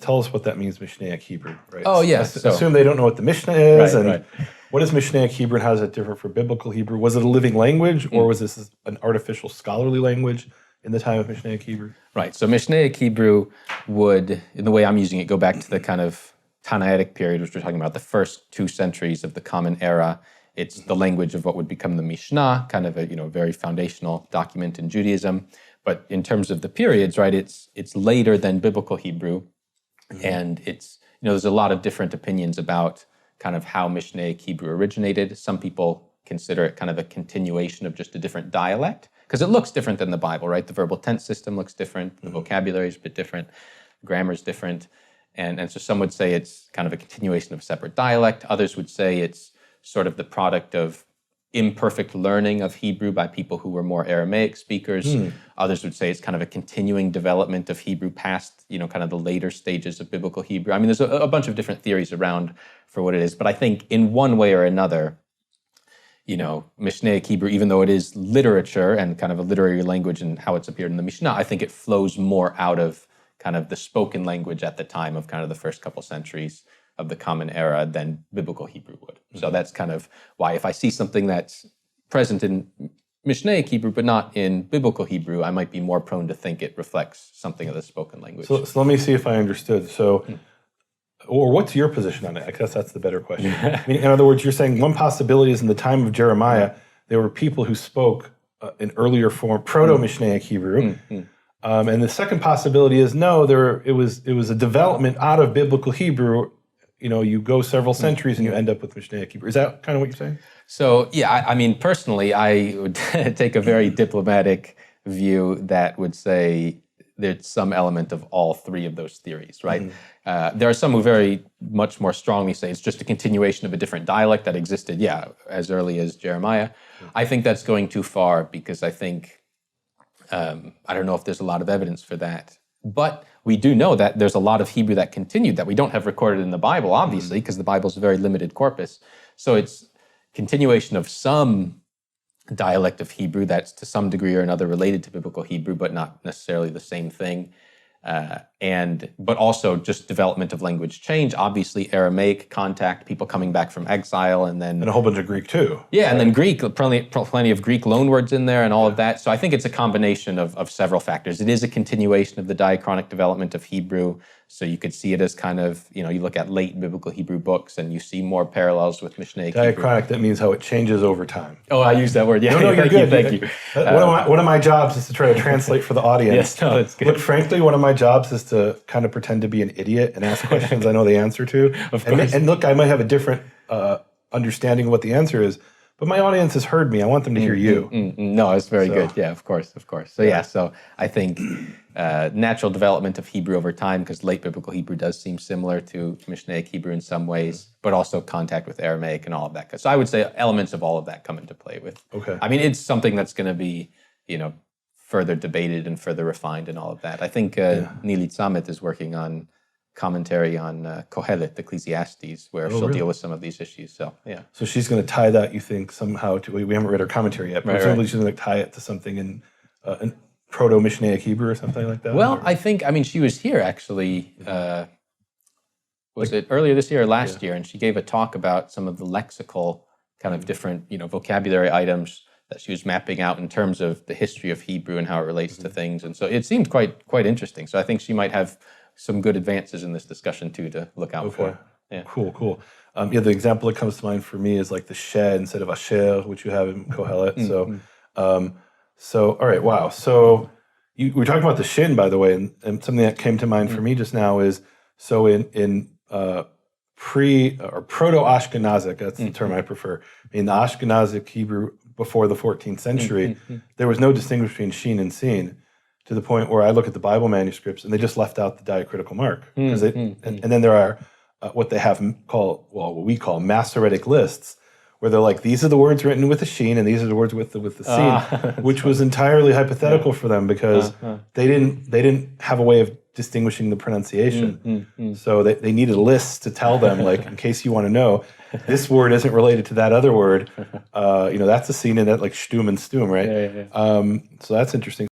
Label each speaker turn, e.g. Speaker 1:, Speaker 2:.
Speaker 1: tell us what that means, Mishnaic Hebrew, right?
Speaker 2: Oh, yeah.
Speaker 1: Assume they don't know what the Mishnah is,
Speaker 2: Right.
Speaker 1: What is Mishnaic Hebrew and how does it differ from Biblical Hebrew? Was it a living language or was this an artificial scholarly language in the time of Mishnaic Hebrew?
Speaker 2: Right. So Mishnaic Hebrew would, in the way I'm using it, go back to the kind of Tannaitic period, which we're talking about, the first 2 centuries of the Common Era. It's the language of what would become the Mishnah, kind of a very foundational document in Judaism. But in terms of the periods, right, it's later than Biblical Hebrew, and it's there's a lot of different opinions about kind of how Mishnaic Hebrew originated. Some people consider it kind of a continuation of just a different dialect, because it looks different than the Bible, right? The verbal tense system looks different, the vocabulary is a bit different, grammar is different, and so some would say it's kind of a continuation of a separate dialect. Others would say it's sort of the product of imperfect learning of Hebrew by people who were more Aramaic speakers. Others would say it's kind of a continuing development of Hebrew past, kind of the later stages of Biblical Hebrew. I mean, there's a bunch of different theories around for what it is, but I think in one way or another, Mishnaic Hebrew, even though it is literature and kind of a literary language and how it's appeared in the Mishnah, I think it flows more out of kind of the spoken language at the time of kind of the first couple centuries of the Common Era than Biblical Hebrew would. So that's kind of why if I see something that's present in Mishnaic Hebrew but not in Biblical Hebrew, I might be more prone to think it reflects something of the spoken language.
Speaker 1: So let me see if I understood. Or what's your position on it? I guess that's the better question. I mean, in other words, you're saying one possibility is in the time of Jeremiah, there were people who spoke in earlier form, Proto-Mishnaic Hebrew. And the second possibility is no, it was a development out of Biblical Hebrew. You go several centuries and you end up with Mishnaic Hebrew. Is that kind of what you're saying?
Speaker 2: So, yeah, I mean, personally, I would take a very diplomatic view that would say there's some element of all 3 of those theories, right? There are some who very much more strongly say it's just a continuation of a different dialect that existed, as early as Jeremiah. I think that's going too far because I think, I don't know if there's a lot of evidence for that. But we do know that there's a lot of Hebrew that continued that we don't have recorded in the Bible, obviously, because the Bible's a very limited corpus. So it's continuation of some dialect of Hebrew that's to some degree or another related to Biblical Hebrew, but not necessarily the same thing. But also just development of language change. Obviously, Aramaic contact, people coming back from exile, and
Speaker 1: a whole bunch of Greek too.
Speaker 2: Yeah, and then Greek, plenty of Greek loanwords in there and all of that. So I think it's a combination of several factors. It is a continuation of the diachronic development of Hebrew. So you could see it as kind of, you look at late Biblical Hebrew books and you see more parallels with Mishnaic Hebrew.
Speaker 1: Diachronic, that means how it changes over time.
Speaker 2: Oh, I use that word. Yeah,
Speaker 1: no, you're good.
Speaker 2: Thank you.
Speaker 1: One of my jobs is to try to translate for the audience.
Speaker 2: Yes, no, that's good.
Speaker 1: Look, frankly, one of my jobs is to kind of pretend to be an idiot and ask questions I know the answer to.
Speaker 2: Of course.
Speaker 1: And look, I might have a different understanding of what the answer is, but my audience has heard me. I want them to hear you.
Speaker 2: No, it's very good. Yeah, of course. So so I think natural development of Hebrew over time, because late Biblical Hebrew does seem similar to Mishnaic Hebrew in some ways, but also contact with Aramaic and all of that. So I would say elements of all of that come into play with.
Speaker 1: Okay.
Speaker 2: I mean, it's something that's going to be, further debated and further refined and all of that. I think Nili Tzamet is working on commentary on Kohelet, Ecclesiastes, where she'll deal with some of these issues. So, yeah.
Speaker 1: So she's going to tie that, you think, somehow to, we haven't read her commentary yet, but presumably she's going to tie it to something in Proto-Mishnaic Hebrew or something like that?
Speaker 2: Well, she was here actually, was it earlier this year or last year, and she gave a talk about some of the lexical kind of different, vocabulary items that she was mapping out in terms of the history of Hebrew and how it relates to things. And so it seemed quite interesting. So I think she might have some good advances in this discussion too to look out for. Yeah.
Speaker 1: Cool. The example that comes to mind for me is like the shed instead of asher, which you have in Kohelet. So all right, wow. So we were talking about the shin, by the way, and something that came to mind for me just now is, so in pre or proto-Ashkenazic, that's the term I prefer. In the Ashkenazic Hebrew before the 14th century, there was no distinction between shin and sin, to the point where I look at the Bible manuscripts and they just left out the diacritical mark. And then there are what we call Masoretic lists, where they're like, these are the words written with the shin and these are the words with the sin, which was entirely hypothetical for them because they didn't have a way of distinguishing the pronunciation. So they needed lists to tell them, like, in case you want to know, this word isn't related to that other word. That's a sin in that, like shtum and stum, right?
Speaker 2: Yeah.
Speaker 1: So that's interesting.